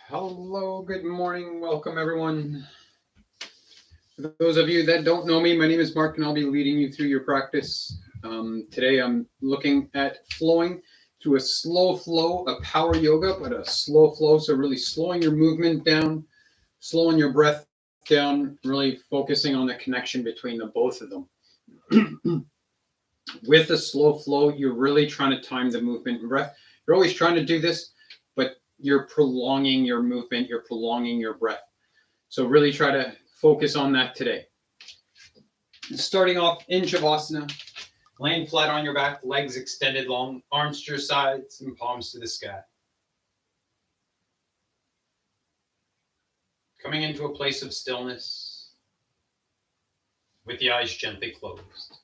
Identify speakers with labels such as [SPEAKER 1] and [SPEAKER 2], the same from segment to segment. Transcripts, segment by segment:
[SPEAKER 1] Hello, good morning. Welcome, everyone. For those of you that don't know me, my name is Mark, and I'll be leading you through your practice. Today, I'm looking at flowing through a slow flow, a power yoga, but a slow flow. So, really slowing your movement down, slowing your breath down, really focusing on the connection between the both of them. With a slow flow, you're really trying to time the movement and breath. You're always trying to do this, but you're prolonging your movement, you're prolonging your breath. So really try to focus on that today. Starting off in Shavasana, laying flat on your back, legs extended long, arms to your sides and palms to the sky. Coming into a place of stillness with the eyes gently closed.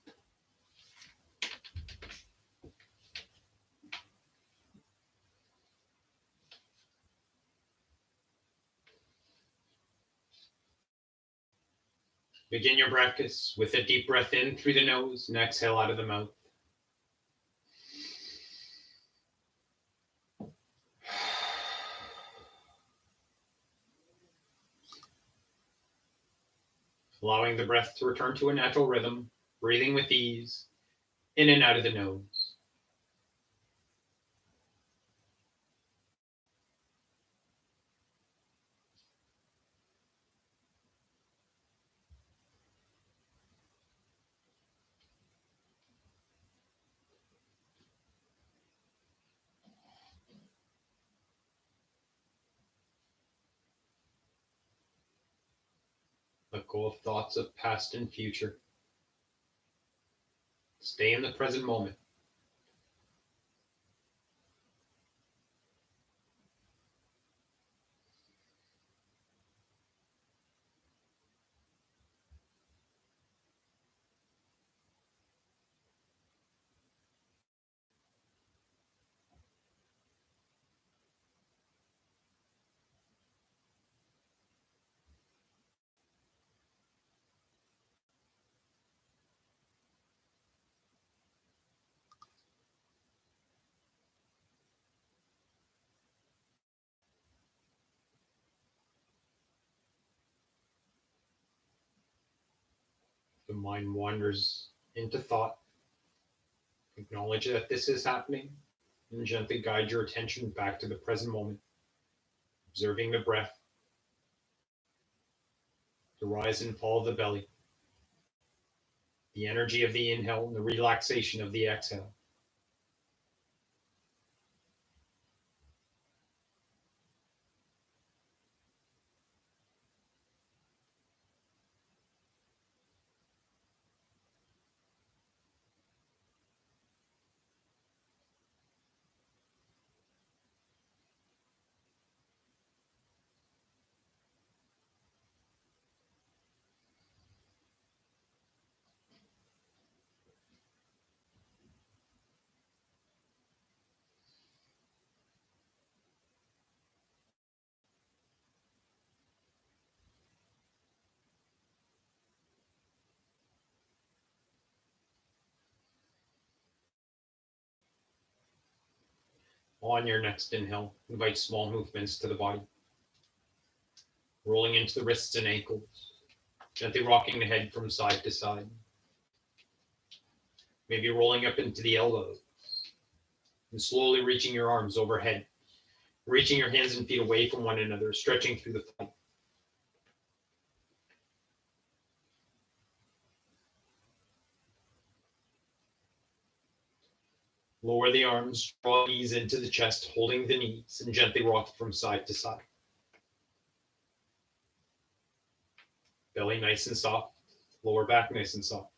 [SPEAKER 1] Begin your practice with a deep breath in through the nose and exhale out of the mouth. Allowing the breath to return to a natural rhythm, breathing with ease, in and out of the nose. Let go of thoughts of past and future. Stay in the present moment. The mind wanders into thought. Acknowledge that this is happening and gently guide your attention back to the present moment, observing the breath, the rise and fall of the belly, the energy of the inhale and the relaxation of the exhale. On your next inhale, invite small movements to the body, rolling into the wrists and ankles, gently rocking the head from side to side. Maybe rolling up into the elbows and slowly reaching your arms overhead, reaching your hands and feet away from one another, stretching through the thigh. Lower the arms, draw knees into the chest, holding the knees, and gently rock from side to side. Belly nice and soft, lower back nice and soft.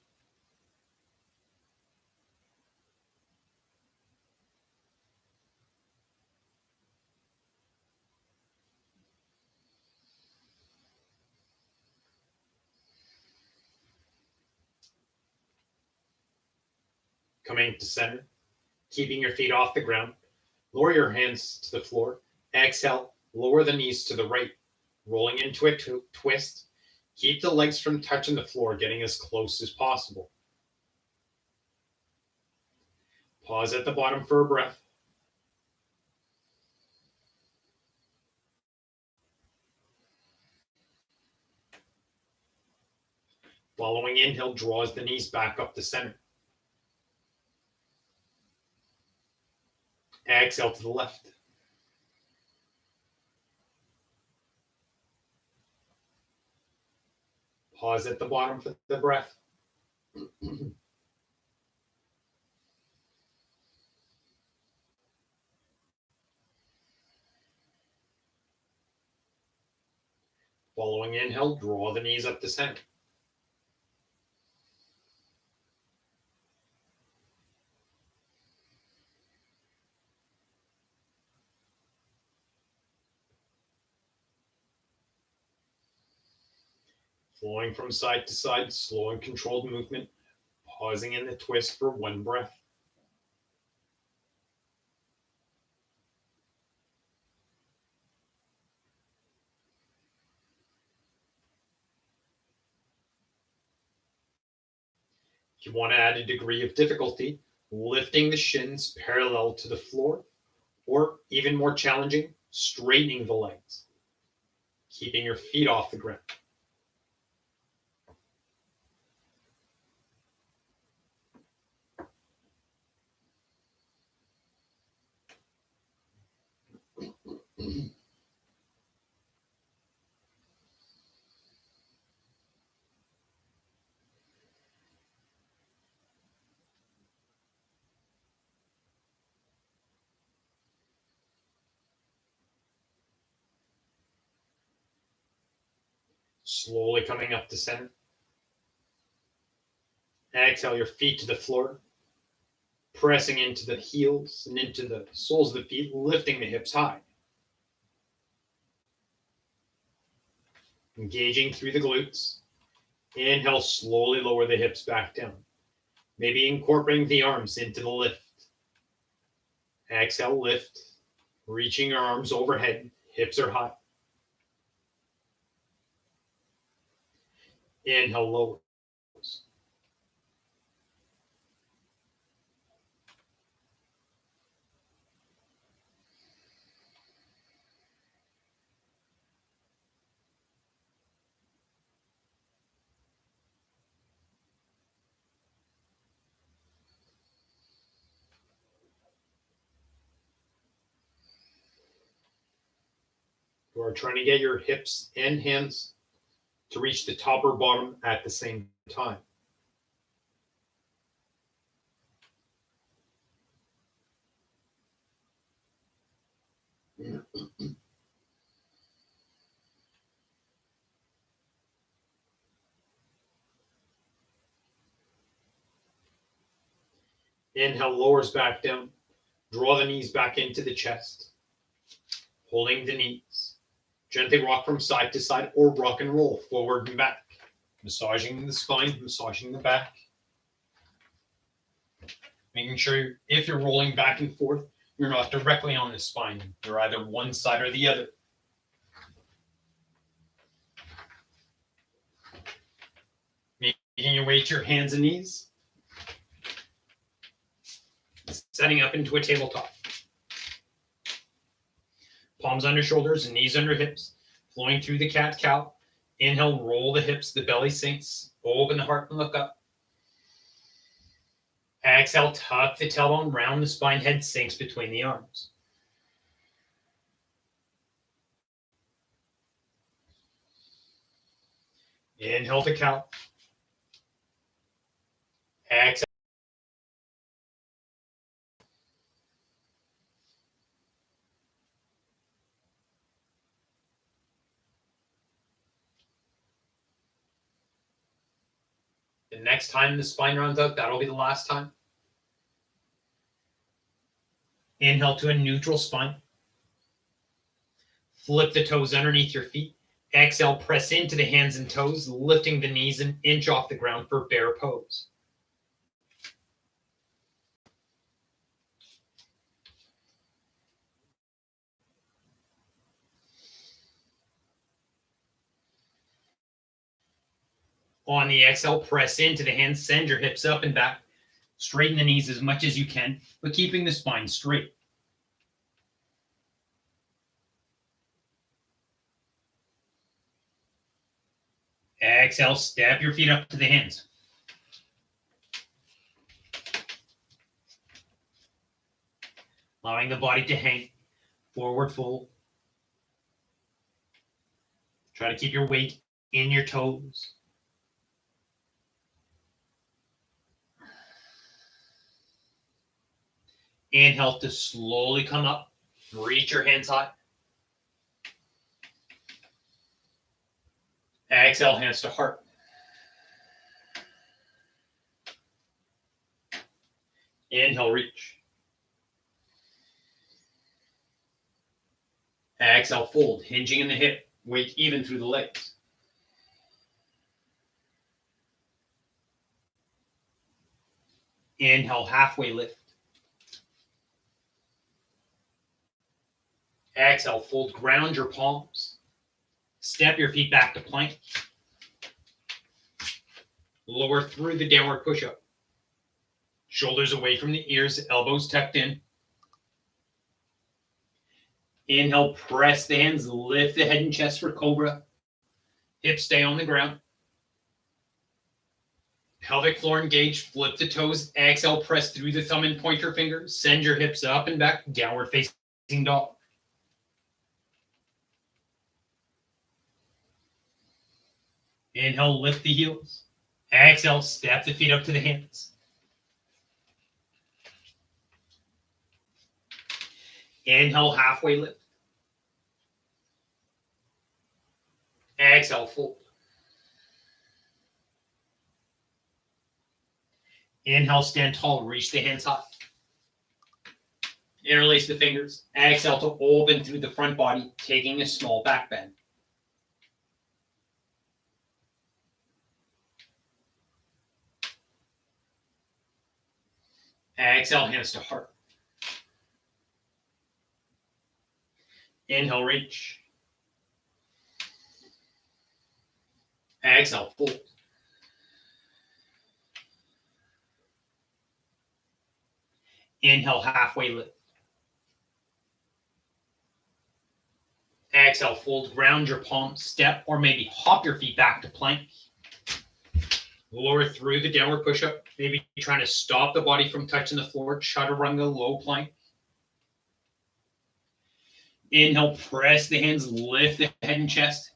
[SPEAKER 1] Coming to center, keeping your feet off the ground. Lower your hands to the floor. Exhale, lower the knees to the right, rolling into a twist. Keep the legs from touching the floor, getting as close as possible. Pause at the bottom for a breath.
[SPEAKER 2] Following inhale, draws the knees back up to center. Exhale to the left. Pause at the bottom for the breath. Following inhale, draw the knees up to center. Flowing from side to side, slow and controlled movement, pausing in the twist for one breath. If you want to add a degree of difficulty, lifting the shins parallel to the floor, or even more challenging, straightening the legs, keeping your feet off the ground. Slowly coming up to center. Exhale your feet to the floor, pressing into the heels and into the soles of the feet, lifting the hips high. Engaging through the glutes. Inhale, slowly lower the hips back down. Maybe incorporating the arms into the lift. Exhale, lift, reaching your arms overhead, hips are high. Inhale, lower. You are trying to get your hips and hands to reach the top or bottom at the same time. Inhale, lowers back down. Draw the knees back into the chest. Holding the knees. Gently rock from side to side or rock and roll forward and back. Massaging the spine, massaging the back. Making sure if you're rolling back and forth, you're not directly on the spine. You're either one side or the other. Making your way to your hands and knees. Setting up into a tabletop. Palms under shoulders and knees under hips. Flowing through the cat-cow. Inhale, roll the hips, the belly sinks. Open the heart and look up. Exhale, tuck the tailbone, round the spine, head sinks between the arms. Inhale to cow. Exhale. The next time the spine rounds out, that'll be the last time. Inhale to a neutral spine. Flip the toes underneath your feet. Exhale, press into the hands and toes, lifting the knees an inch off the ground for bear pose. On the exhale, press into the hands, send your hips up and back. Straighten the knees as much as you can, but keeping the spine straight. Exhale, step your feet up to the hands. Allowing the body to hang. Forward fold. Try to keep your weight in your toes. Inhale to slowly come up. Reach your hands high. Exhale, hands to heart. Inhale, reach. Exhale, fold, hinging in the hip. Weight even through the legs. Inhale, halfway lift. Exhale, fold, ground your palms. Step your feet back to plank. Lower through the downward push-up. Shoulders away from the ears, elbows tucked in. Inhale, press the hands, lift the head and chest for cobra. Hips stay on the ground. Pelvic floor engaged, flip the toes. Exhale, press through the thumb and pointer fingers. Send your hips up and back, downward facing dog. Inhale, lift the heels. Exhale, step the feet up to the hands. Inhale, halfway lift. Exhale, fold. Inhale, stand tall, reach the hands high. Interlace the fingers. Exhale to open through the front body, taking a small back bend. Exhale, hands to heart. Inhale, reach. Exhale, fold. Inhale, halfway lift. Exhale, fold, ground your palms, step or maybe hop your feet back to plank. Lower through the downward push-up, maybe trying to stop the body from touching the floor, chaturanga, low plank. Inhale, press the hands, lift the head and chest.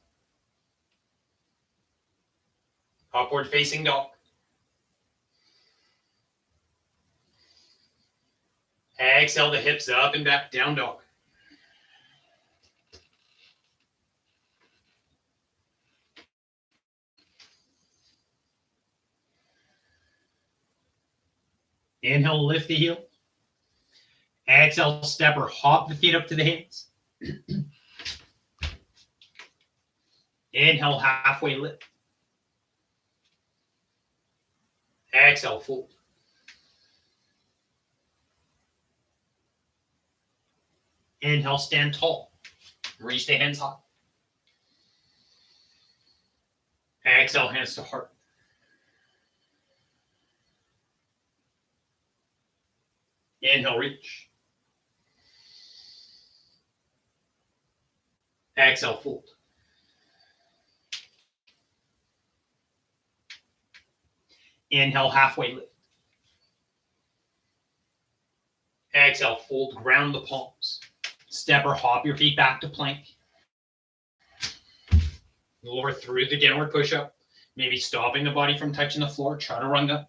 [SPEAKER 2] Upward facing dog. Exhale the hips up and back, down dog. Inhale, lift the heel. Exhale, step or hop the feet up to the hands. Inhale, halfway lift. Exhale, fold. Inhale, stand tall. Reach the hands high. Exhale, hands to heart. Inhale, reach. Exhale, fold. Inhale, halfway lift. Exhale, fold, ground the palms. Step or hop your feet back to plank. Lower through the downward push-up, maybe stopping the body from touching the floor, chaturanga.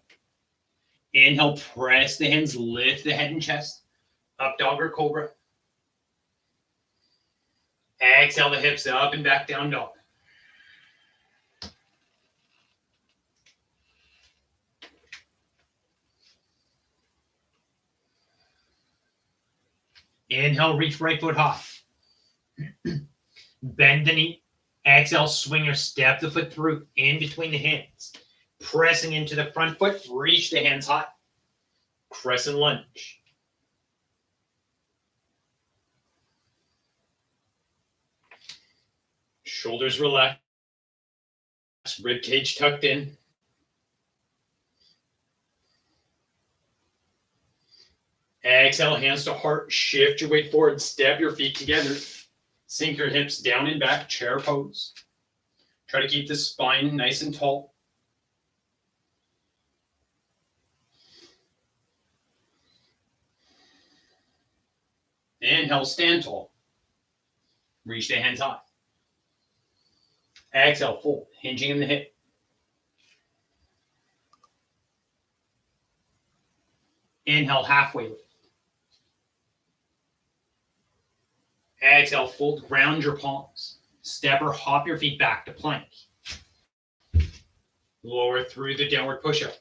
[SPEAKER 2] Inhale, press the hands, lift the head and chest. Up dog or cobra. Exhale the hips up and back, down dog. Inhale, reach right foot high. Bend the knee. Exhale, swing or step the foot through in between the hands. Pressing into the front foot, reach the hands high. Crescent lunge. Shoulders relaxed. Rib cage tucked in. Exhale, hands to heart. Shift your weight forward. Step your feet together. Sink your hips down and back. Chair pose. Try to keep the spine nice and tall. Inhale, stand tall. Reach the hands high. Exhale, fold, hinging in the hip. Inhale, halfway lift. Exhale, fold, ground your palms. Step or hop your feet back to plank. Lower through the downward push-up.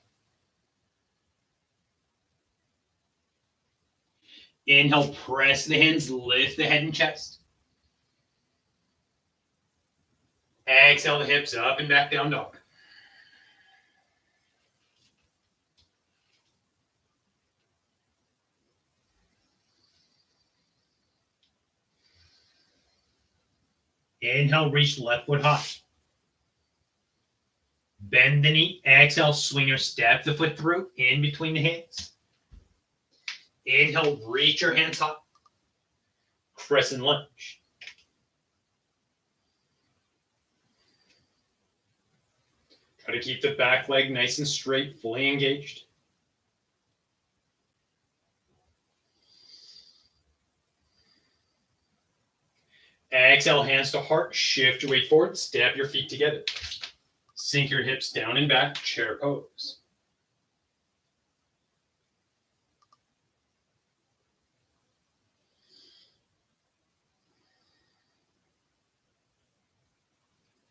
[SPEAKER 2] Inhale, press the hands, lift the head and chest. Exhale the hips up and back, down dog. Inhale, reach left foot high. Bend the knee. Exhale, swing or step the foot through in between the hands. Inhale, reach your hands high. Crescent lunge. Try to keep the back leg nice and straight, fully engaged. Exhale, hands to heart. Shift your weight forward. Step your feet together. Sink your hips down and back. Chair pose.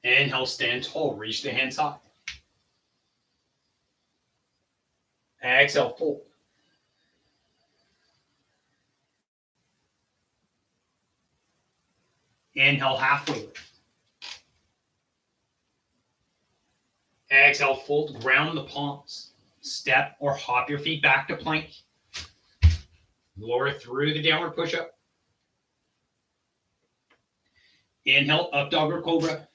[SPEAKER 2] Inhale, stand tall. Reach the hands high. Exhale, fold. Inhale, halfway lift. Exhale, fold, ground the palms. Step or hop your feet back to plank. Lower through the downward push-up. Inhale, up dog or cobra.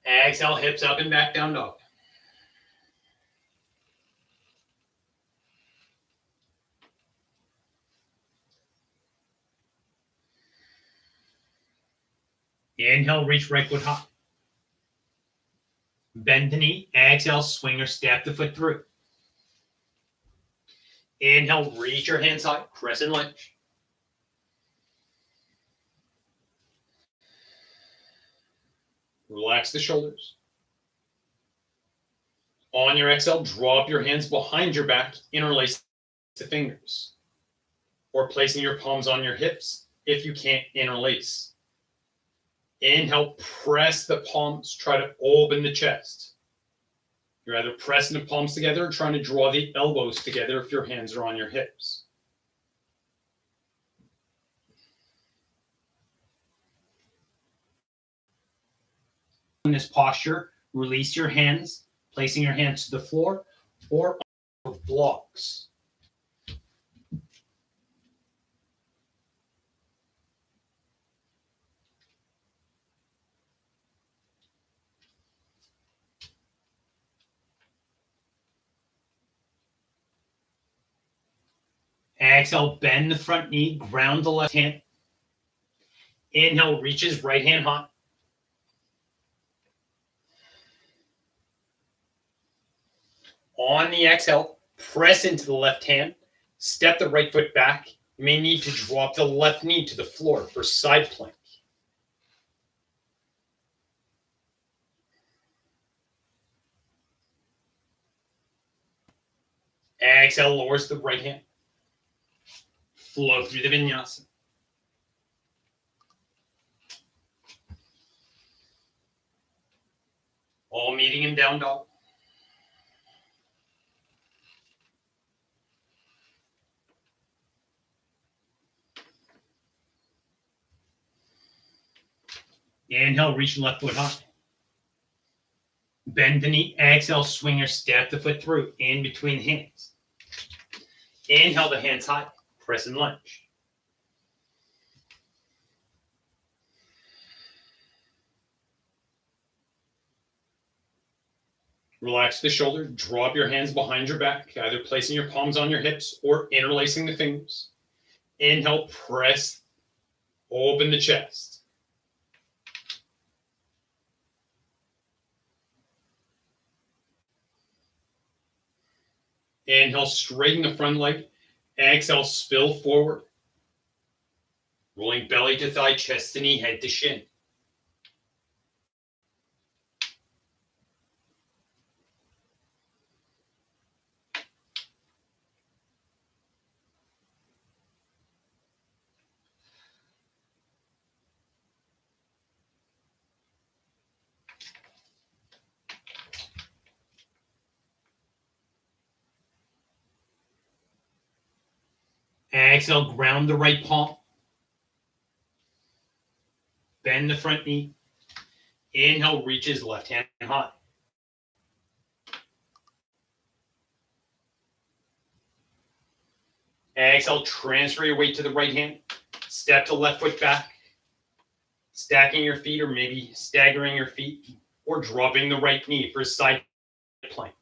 [SPEAKER 2] Exhale, hips up and back, down dog. Inhale, reach right foot high. Bend the knee. Exhale, swing or step the foot through. Inhale, reach your hands high. Crescent lunge. Relax the shoulders. On your exhale, drop your hands behind your back. Interlace the fingers. Or placing your palms on your hips if you can't interlace. Inhale, press the palms, try to open the chest. You're either pressing the palms together or trying to draw the elbows together if your hands are on your hips. In this posture, release your hands, placing your hands to the floor or on blocks. Exhale, bend the front knee, ground the left hand. Inhale, reaches right hand high. On the exhale, press into the left hand. Step the right foot back. You may need to drop the left knee to the floor for side plank. Exhale, lowers the right hand. Flow through the Vinyasa. All meeting in down dog. Inhale, reach left foot high. Bend the knee. Exhale, swing or step the foot through in between hands. Inhale the hands high. Crescent lunge. Relax the shoulder. Drop your hands behind your back, either placing your palms on your hips or interlacing the fingers. Inhale, press Open the chest. Inhale, straighten the front leg. Exhale, spill forward. Rolling belly to thigh, chest to knee, head to shin. Exhale, ground the right palm. Bend the front knee. Inhale, reaches left hand high. Exhale, transfer your weight to the right hand. Step to left foot back. Stacking your feet or maybe staggering your feet or dropping the right knee for a side plank.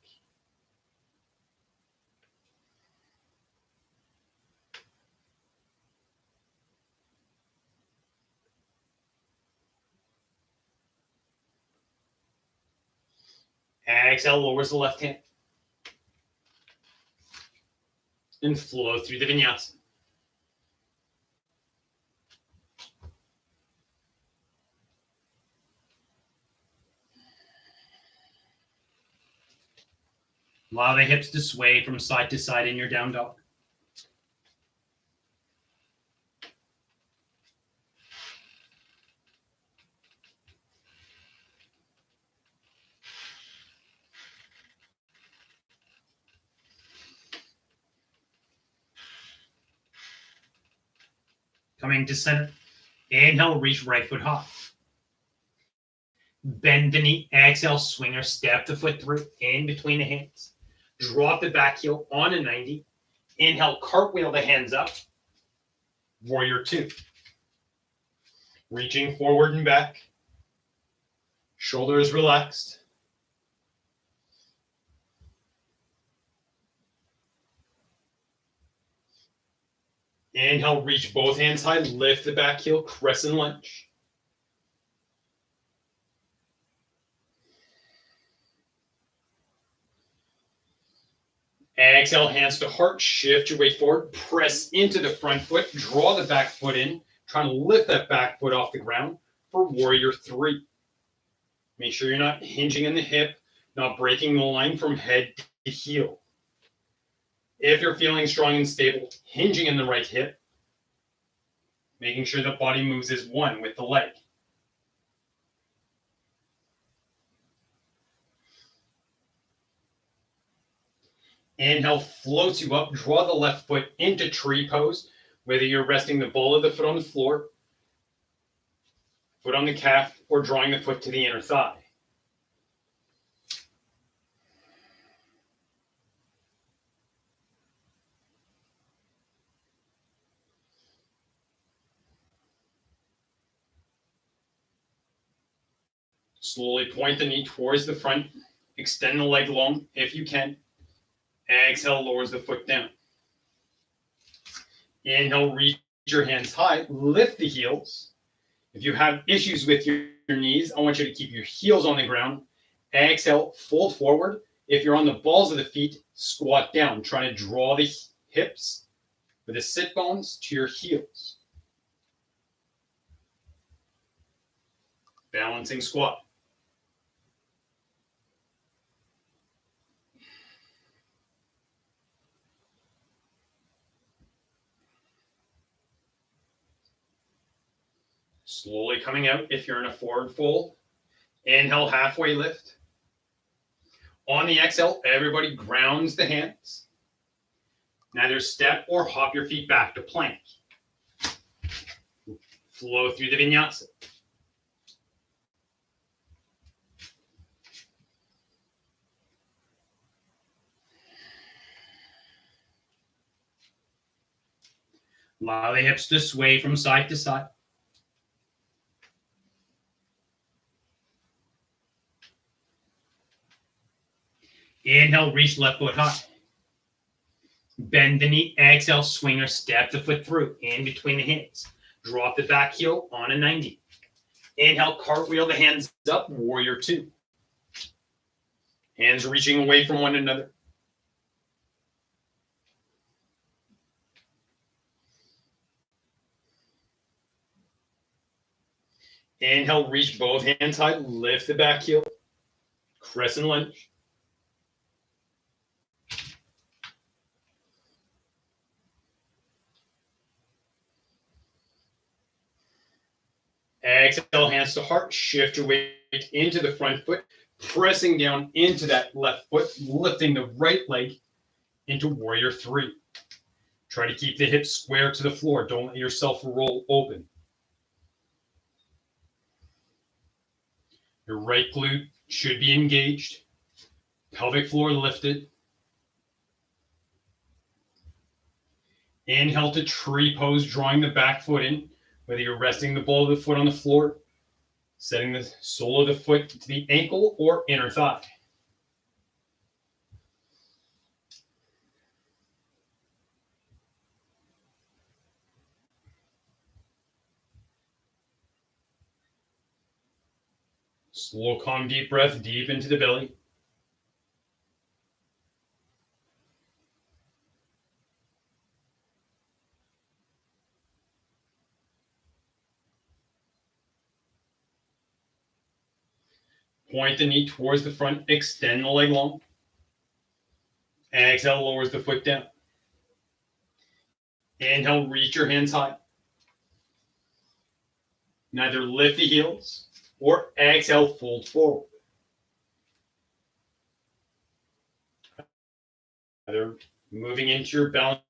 [SPEAKER 2] Exhale, lowers the left hand. And flow through the Vinyasa. Allow the hips to sway from side to side in your down dog. Coming to center. Inhale, reach right foot high. Bend the knee. Exhale, swing or step the foot through in between the hands. Drop the back heel on a 90. Inhale, cartwheel the hands up. Warrior two. Reaching forward and back. Shoulders relaxed. Inhale, reach both hands high. Lift the back heel, crescent lunge. Exhale, hands to heart. Shift your weight forward. Press into the front foot. Draw the back foot in. Trying to lift that back foot off the ground for warrior three. Make sure you're not hinging in the hip, not breaking the line from head to heel. If you're feeling strong and stable, hinging in the right hip, making sure the body moves as one with the leg. Inhale, floats you up. Draw the left foot into tree pose, whether you're resting the ball of the foot on the floor, foot on the calf, or drawing the foot to the inner thigh. Slowly point the knee towards the front. Extend the leg long if you can. Exhale, lowers the foot down. Inhale, reach your hands high. Lift the heels. If you have issues with your knees, I want you to keep your heels on the ground. Exhale, fold forward. If you're on the balls of the feet, squat down. Try to draw the hips with the sit bones to your heels. Balancing squat. Slowly coming out if you're in a forward fold. Inhale, halfway lift. On the exhale, everybody grounds the hands. Neither step or hop your feet back to plank. Flow through the Vinyasa. Allow the hips to sway from side to side. Inhale, reach left foot high. Bend the knee. Exhale, swing or step the foot through in between the hands. Drop the back heel on a 90. Inhale, cartwheel the hands up, warrior two. Hands reaching away from one another. Inhale, reach both hands high, lift the back heel. Crescent lunge. Exhale, hands to heart. Shift your weight into the front foot, pressing down into that left foot, lifting the right leg into warrior three. Try to keep the hips square to the floor. Don't let yourself roll open. Your right glute should be engaged. Pelvic floor lifted. Inhale to tree pose, drawing the back foot in, whether you're resting the ball of the foot on the floor, setting the sole of the foot to the ankle or inner thigh. Slow, calm, deep breath deep into the belly. Point the knee towards the front, extend the leg long. Exhale, lowers the foot down. Inhale, reach your hands high. Neither lift the heels or exhale, fold forward. Either moving into your balance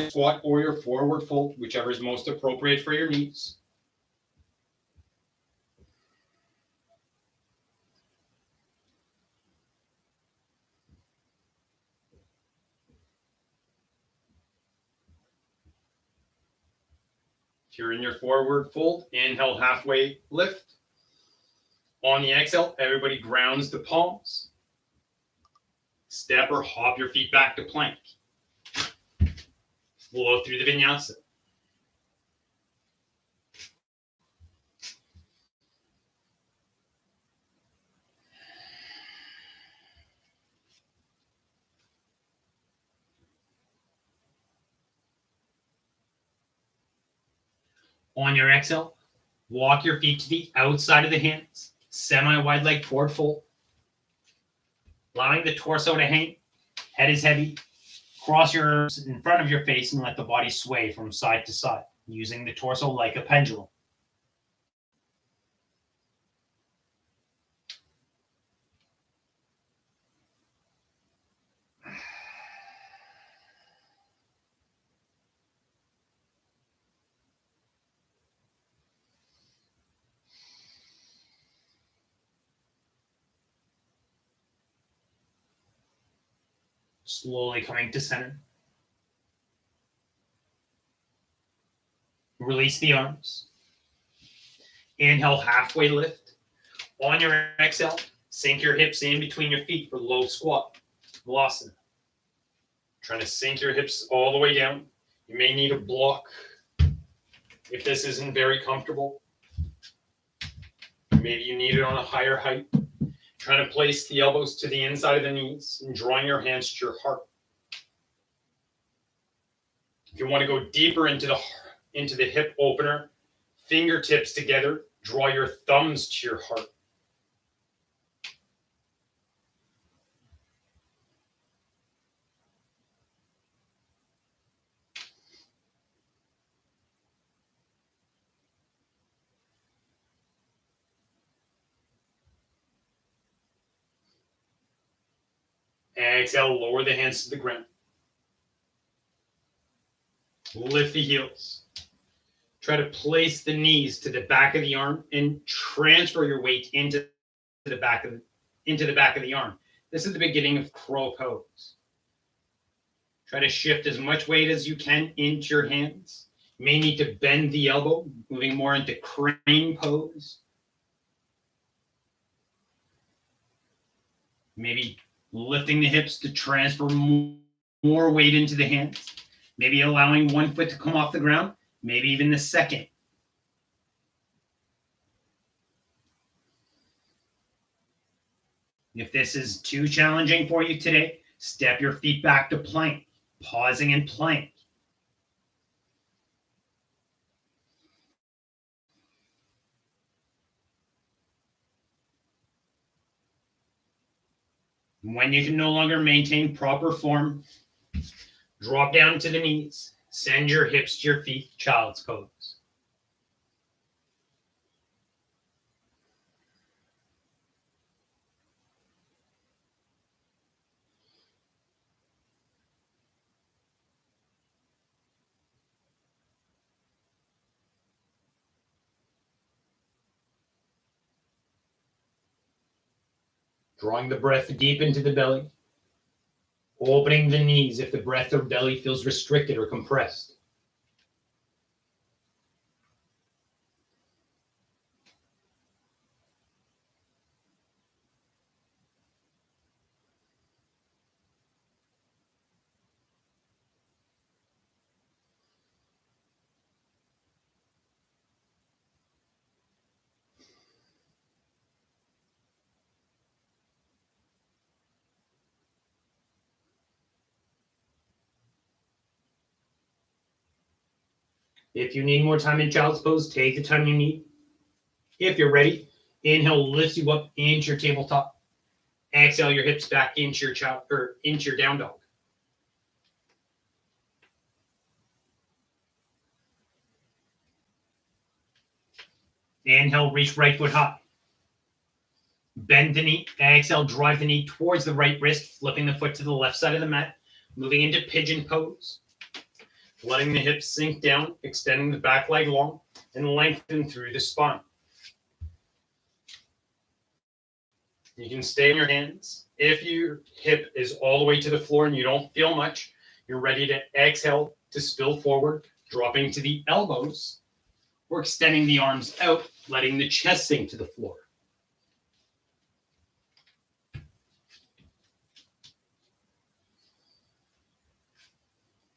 [SPEAKER 2] squat or your forward fold, whichever is most appropriate for your knees. If you're in your forward fold, inhale, halfway lift. On the exhale, everybody grounds the palms. Step or hop your feet back to plank. Flow through the vinyasa. On your exhale, walk your feet to the outside of the hands. Semi-wide leg forward fold. Allowing the torso to hang. Head is heavy. Cross your arms in front of your face and let the body sway from side to side, using the torso like a pendulum. Slowly coming to center. Release the arms. Inhale, halfway lift. On your exhale, sink your hips in between your feet for low squat. Vinyasa. Trying to sink your hips all the way down. You may need a block if this isn't very comfortable. Maybe you need it on a higher height. Trying to place the elbows to the inside of the knees and drawing your hands to your heart. If you want to go deeper into the hip opener, fingertips together, draw your thumbs to your heart. Exhale, lower the hands to the ground. Lift the heels. Try to place the knees to the back of the arm and transfer your weight into the back of the arm. This is the beginning of crow pose. Try to shift as much weight as you can into your hands. You may need to bend the elbow, moving more into crane pose. Maybe lifting the hips to transfer more weight into the hands. Maybe allowing one foot to come off the ground, maybe even the second. If this is too challenging for you today, step your feet back to plank, pausing in plank. When you can no longer maintain proper form, drop down to the knees. Send your hips to your feet, child's pose. Drawing the breath deep into the belly. Opening the knees if the breath or belly feels restricted or compressed. If you need more time in child's pose, take the time you need. If you're ready, inhale lifts you up into your tabletop. Exhale your hips back into your down dog. Inhale, reach right foot high. Bend the knee. Exhale, drive the knee towards the right wrist, flipping the foot to the left side of the mat, moving into pigeon pose. Letting the hips sink down, extending the back leg long, and lengthen through the spine. You can stay on your hands. If your hip is all the way to the floor and you don't feel much, you're ready to exhale to spill forward, dropping to the elbows, or extending the arms out, letting the chest sink to the floor.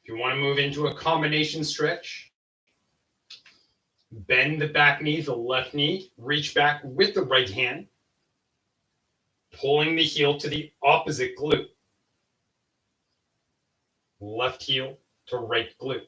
[SPEAKER 2] If you want to move into a combination stretch, bend the back knee, the left knee, reach back with the right hand, pulling the heel to the opposite glute. Left heel to right glute.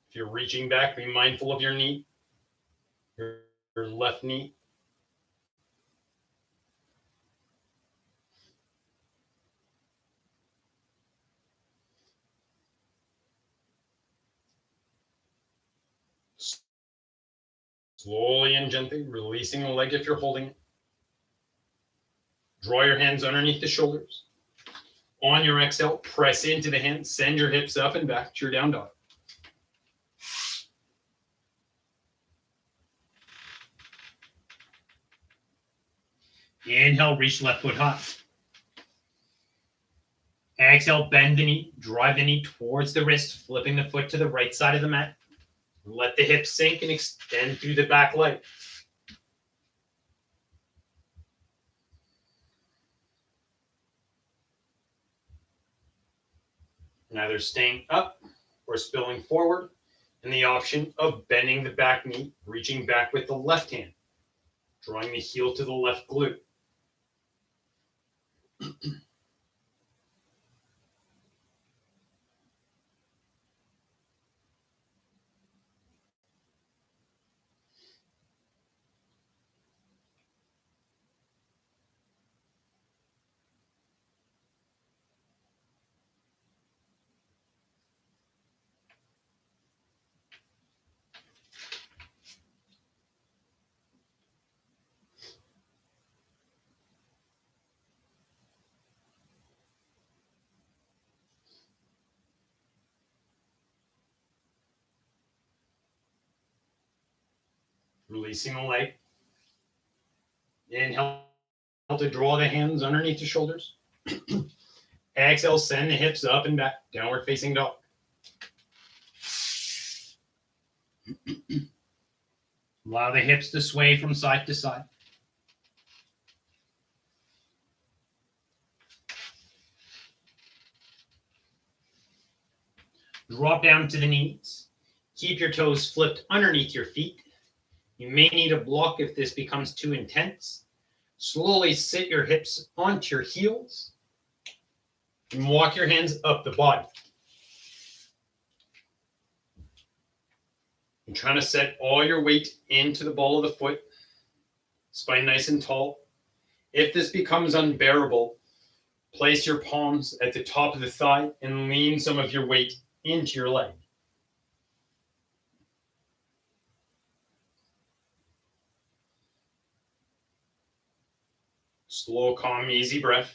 [SPEAKER 2] If you're reaching back, be mindful of your knee, your left knee. Slowly and gently releasing the leg if you're holding it. Draw your hands underneath the shoulders. On your exhale, press into the hands, send your hips up and back to your down dog. Inhale, reach left foot high. Exhale, bend the knee, drive the knee towards the wrist, flipping the foot to the right side of the mat. Let the hips sink and extend through the back leg. Either staying up or spilling forward, and the option of bending the back knee, reaching back with the left hand, drawing the heel to the left glute. Releasing the leg. Inhale to draw the hands underneath the shoulders. Exhale, send the hips up and back, downward facing dog. Allow the hips to sway from side to side. Drop down to the knees. Keep your toes flipped underneath your feet. You may need a block if this becomes too intense. Slowly sit your hips onto your heels and walk your hands up the body. You're trying to set all your weight into the ball of the foot, spine nice and tall. If this becomes unbearable, place your palms at the top of the thigh and lean some of your weight into your leg. Slow, calm, easy breath.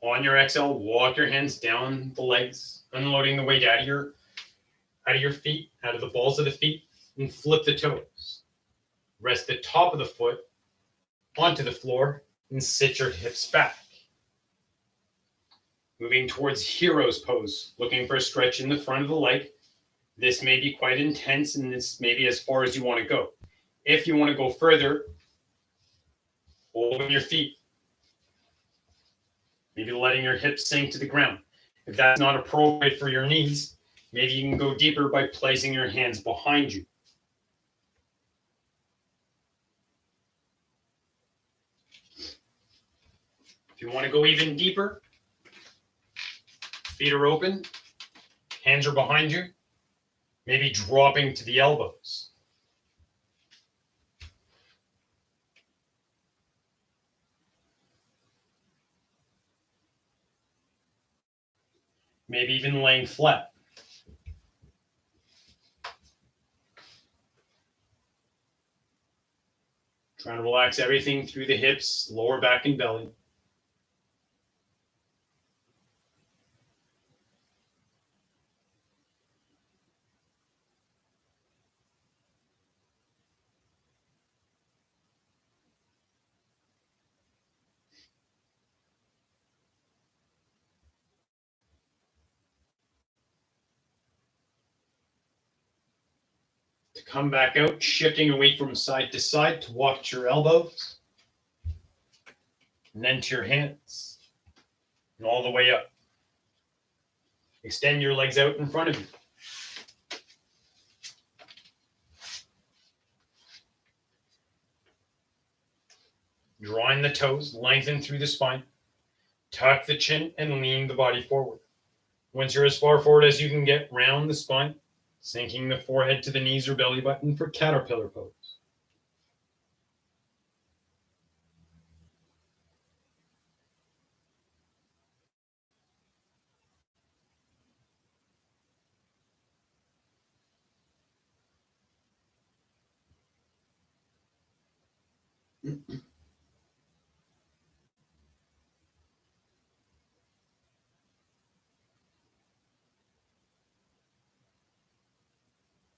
[SPEAKER 2] On your exhale, walk your hands down the legs, unloading the weight out of your feet, out of the balls of the feet, and flip the toes. Rest the top of the foot onto the floor and sit your hips back. Moving towards hero's pose, looking for a stretch in the front of the leg. This may be quite intense, and this may be as far as you want to go. If you want to go further, open your feet. Maybe letting your hips sink to the ground. If that's not appropriate for your knees, maybe you can go deeper by placing your hands behind you. If you want to go even deeper, feet are open, hands are behind you, maybe dropping to the elbows. Maybe even laying flat. Trying to relax everything through the hips, lower back and belly. To come back out, shifting your weight from side to side to walk to your elbows, and then to your hands, and all the way up. Extend your legs out in front of you. Drawing the toes, lengthen through the spine. Tuck the chin and lean the body forward. Once you're as far forward as you can get, round the spine, sinking the forehead to the knees or belly button for caterpillar pose.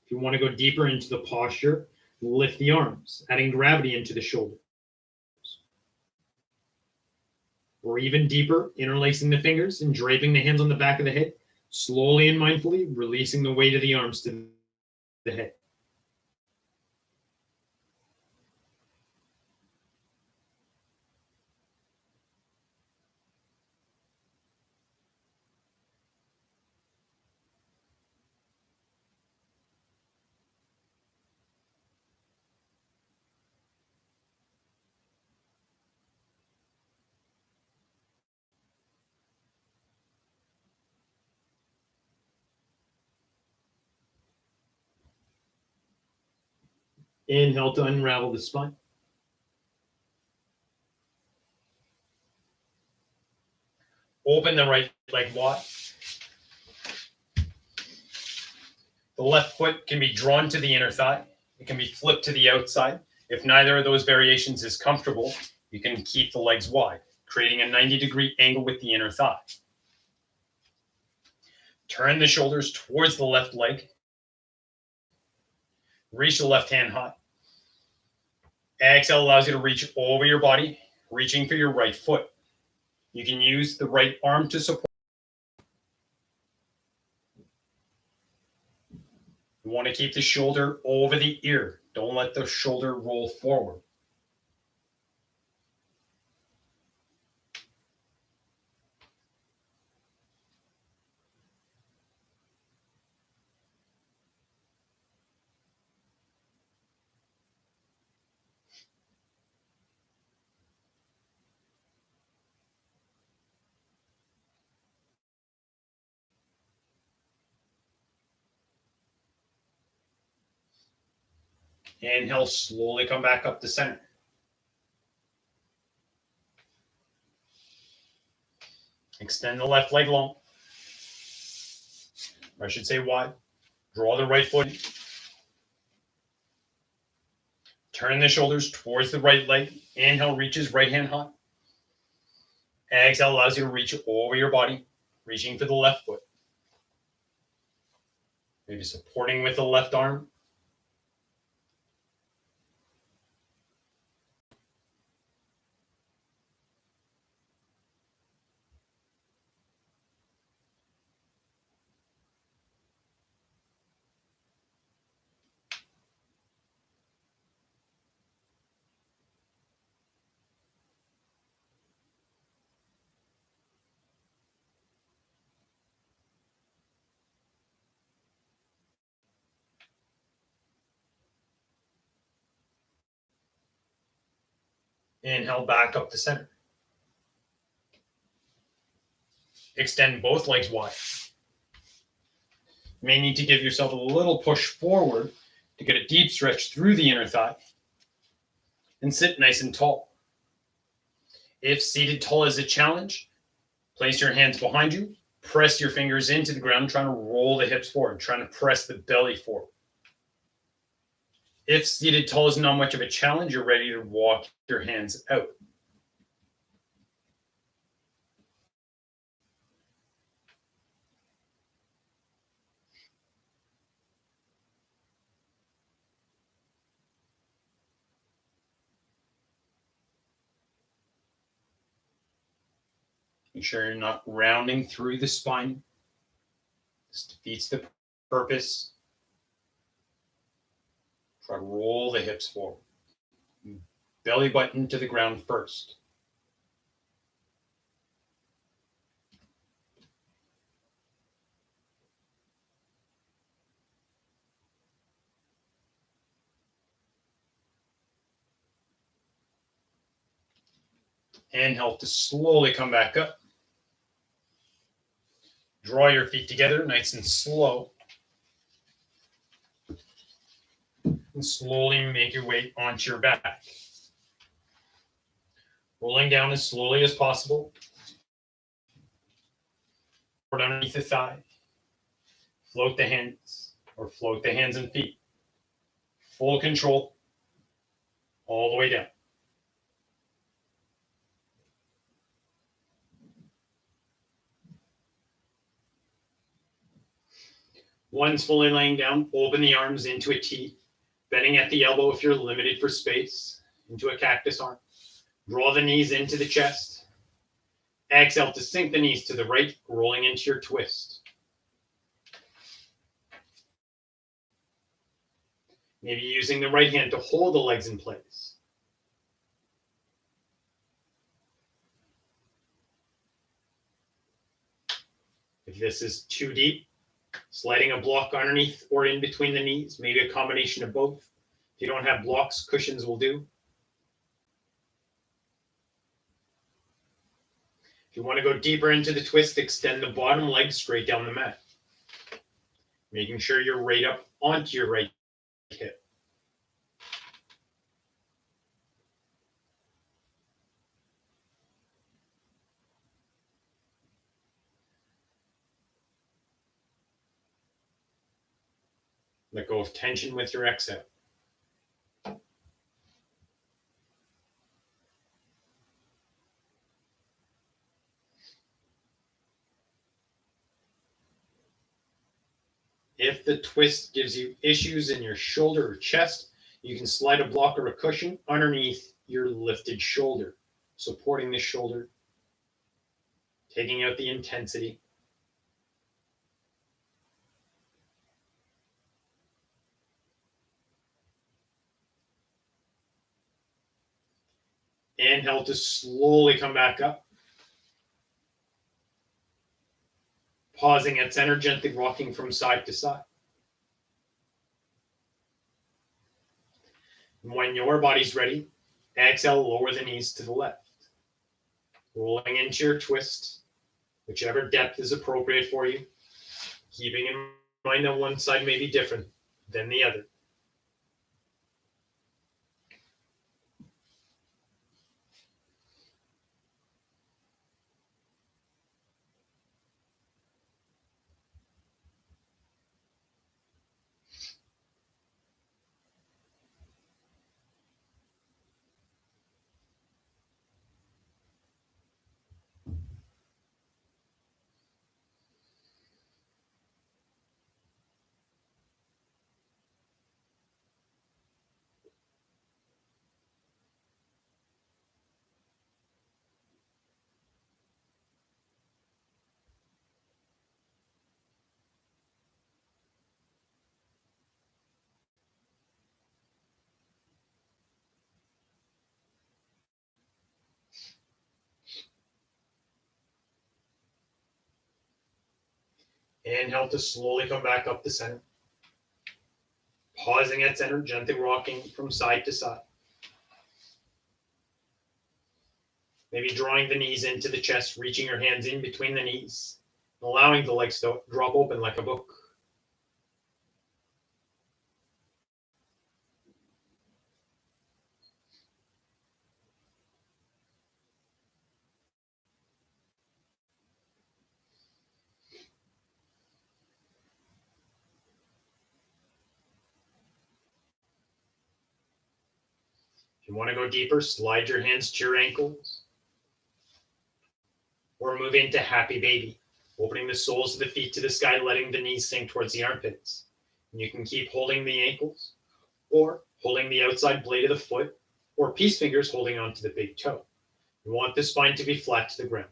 [SPEAKER 2] If you want to go deeper into the posture, lift the arms, adding gravity into the shoulders. Or even deeper, interlacing the fingers and draping the hands on the back of the head, slowly and mindfully releasing the weight of the arms to the head. Inhale to unravel the spine. Open the right leg wide. The left foot can be drawn to the inner thigh. It can be flipped to the outside. If neither of those variations is comfortable, you can keep the legs wide, creating a 90-degree angle with the inner thigh. Turn the shoulders towards the left leg. Reach the left hand high. Exhale allows you to reach over your body, reaching for your right foot. You can use the right arm to support. You want to keep the shoulder over the ear. Don't let the shoulder roll forward. Inhale, slowly come back up to center. Extend the left leg long. Or I should say wide. Draw the right foot in. Turn the shoulders towards the right leg. Inhale, reaches right hand high. Exhale allows you to reach over your body, reaching for the left foot. Maybe supporting with the left arm. Inhale, back up to center. Extend both legs wide. You may need to give yourself a little push forward to get a deep stretch through the inner thigh. And sit nice and tall. If seated tall is a challenge, place your hands behind you. Press your fingers into the ground, trying to roll the hips forward, trying to press the belly forward. If seated tall is not much of a challenge, you're ready to walk your hands out. Make sure you're not rounding through the spine. This defeats the purpose. Try to roll the hips forward. Belly button to the ground first. Inhale to slowly come back up. Draw your feet together nice and slow. And slowly make your way onto your back. Rolling down as slowly as possible. Forward underneath the thigh. Float the hands or float the hands and feet. Full control all the way down. Once fully laying down, open the arms into a T, bending at the elbow if you're limited for space, into a cactus arm. Draw the knees into the chest. Exhale to sink the knees to the right, rolling into your twist. Maybe using the right hand to hold the legs in place. If this is too deep, sliding a block underneath or in between the knees, maybe a combination of both. If you don't have blocks, cushions will do. If you want to go deeper into the twist, extend the bottom leg straight down the mat. Making sure you're right up onto your right hip. Let go of tension with your exhale. If the twist gives you issues in your shoulder or chest, You can slide a block or a cushion underneath your lifted shoulder, supporting the shoulder, taking out the intensity. Inhale to slowly come back up. Pausing at center, gently rocking from side to side. And when your body's ready, exhale, lower the knees to the left. Rolling into your twist, whichever depth is appropriate for you. Keeping in mind that one side may be different than the other. Inhale to slowly come back up to center. Pausing at center, gently rocking from side to side. Maybe drawing the knees into the chest, reaching your hands in between the knees, allowing the legs to drop open like a book. If you want to go deeper, slide your hands to your ankles or move into happy baby, opening the soles of the feet to the sky, letting the knees sink towards the armpits. And you can keep holding the ankles or holding the outside blade of the foot or peace fingers holding onto the big toe. You want the spine to be flat to the ground.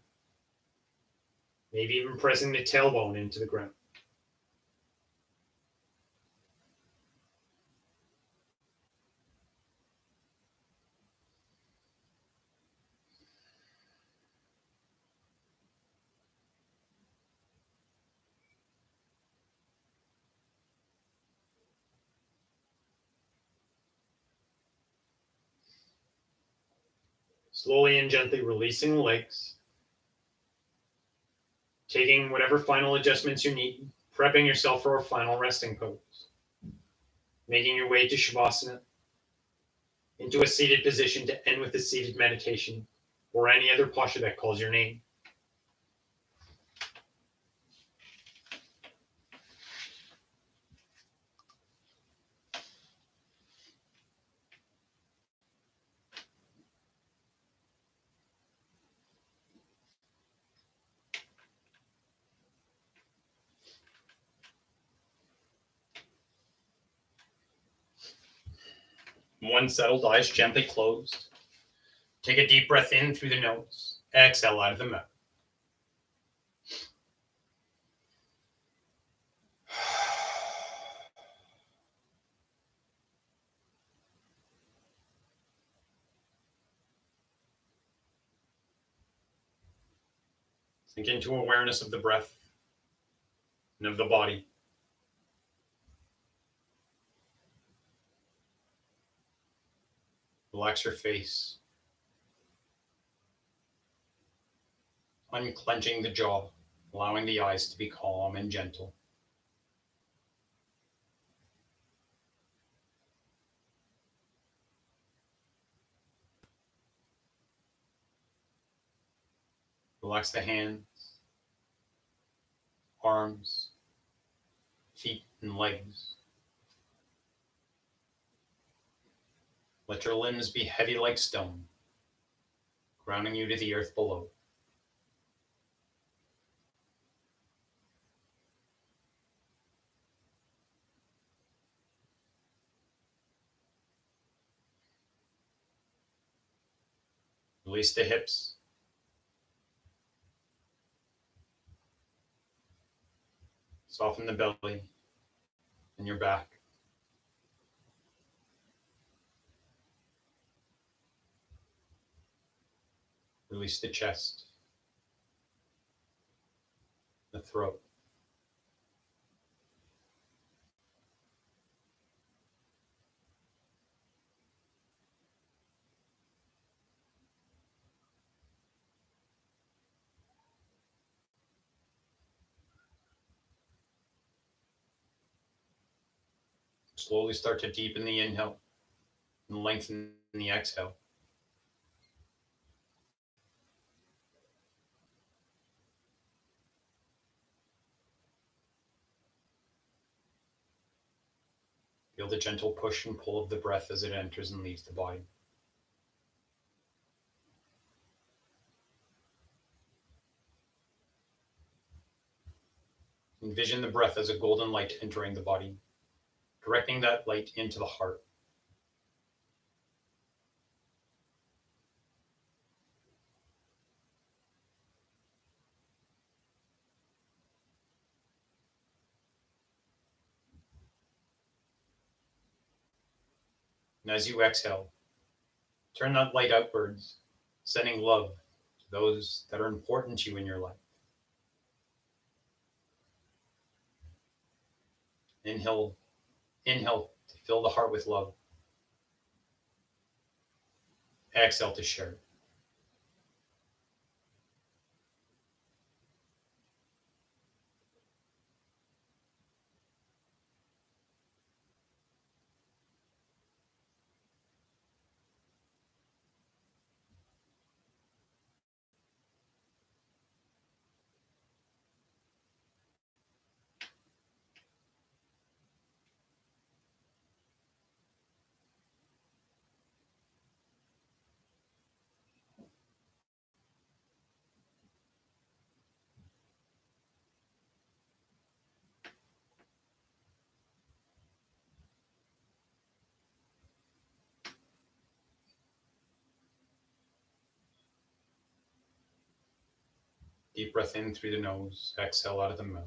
[SPEAKER 2] Maybe even pressing the tailbone into the ground. Slowly and gently releasing the legs. Taking whatever final adjustments you need, prepping yourself for a final resting pose. Making your way to Shavasana, into a seated position to end with a seated meditation, or any other posture that calls your name. One settled, eyes gently closed. Take a deep breath in through the nose. Exhale out of the mouth. Sink into awareness of the breath and of the body. Relax your face. Unclenching the jaw, allowing the eyes to be calm and gentle. Relax the hands, arms, feet, and legs. Let your limbs be heavy like stone, grounding you to the earth below. Release the hips. Soften the belly and your back. Release the chest, the throat. Slowly start to deepen the inhale and lengthen the exhale. Feel the gentle push and pull of the breath as it enters and leaves the body. Envision the breath as a golden light entering the body, directing that light into the heart. And as you exhale, turn that light outwards, sending love to those that are important to you in your life. Inhale to fill the heart with love. Exhale to share it. Deep breath in through the nose, exhale out of the mouth.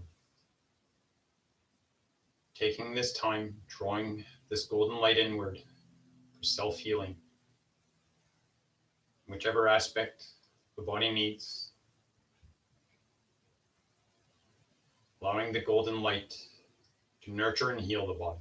[SPEAKER 2] Taking this time, drawing this golden light inward for self-healing. Whichever aspect the body needs, allowing the golden light to nurture and heal the body.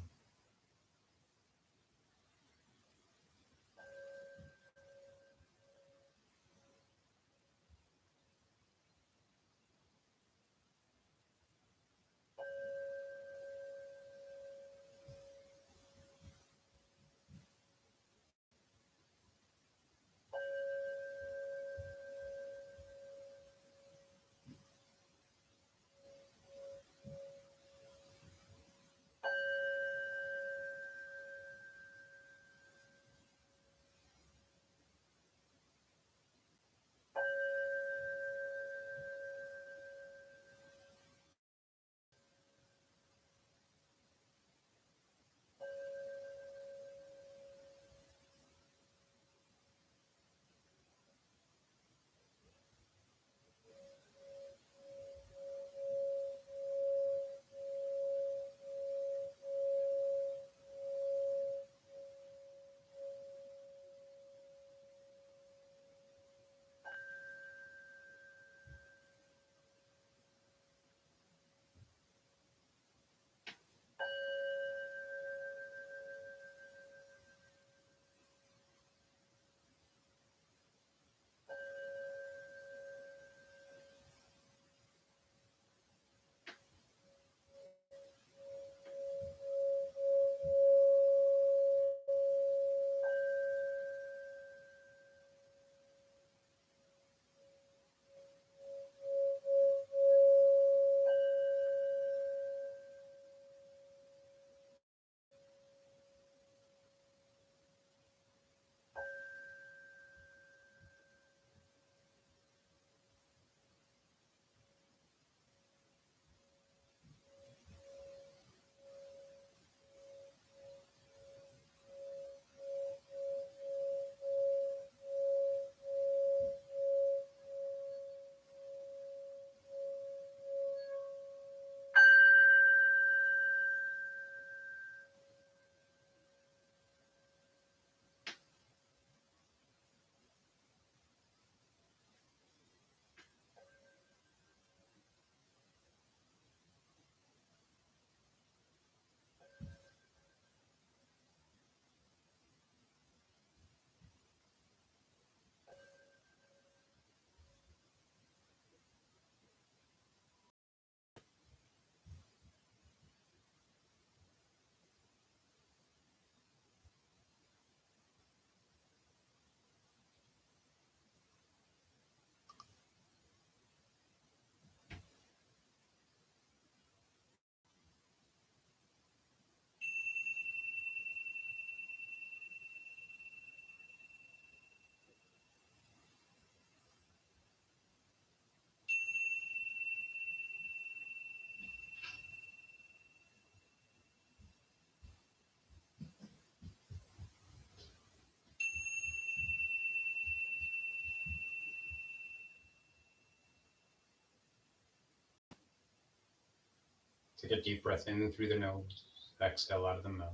[SPEAKER 2] Take a deep breath in through the nose. Exhale out of the mouth.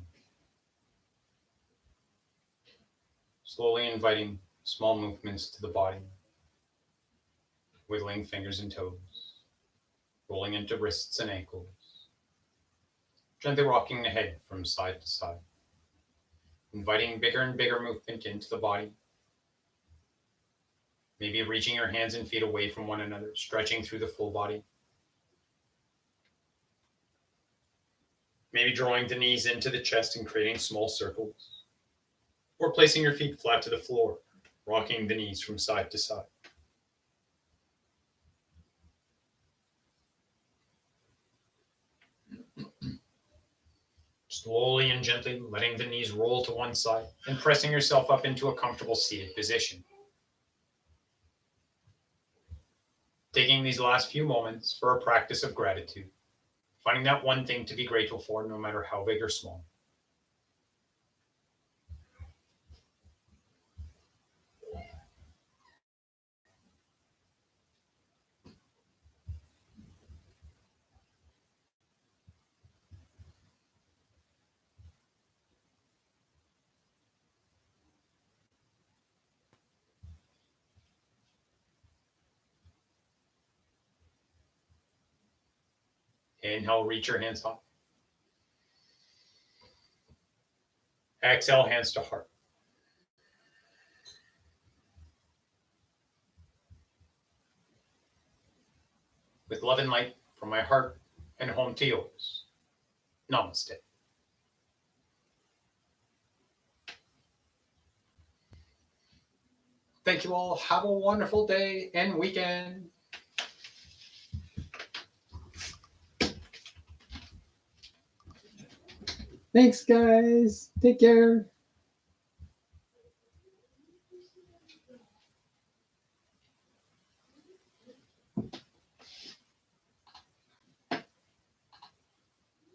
[SPEAKER 2] Slowly inviting small movements to the body. Wiggling fingers and toes. Rolling into wrists and ankles. Gently rocking the head from side to side. Inviting bigger and bigger movement into the body. Maybe reaching your hands and feet away from one another, stretching through the full body. Maybe drawing the knees into the chest and creating small circles. Or placing your feet flat to the floor, rocking the knees from side to side. Slowly and gently letting the knees roll to one side and pressing yourself up into a comfortable seated position. Taking these last few moments for a practice of gratitude, finding that one thing to be grateful for, no matter how big or small. Inhale, reach your hands up. Exhale, hands to heart. With love and light from my heart and home to yours. Namaste. Thank you all. Have a wonderful day and weekend.
[SPEAKER 1] Thanks, guys. Take care.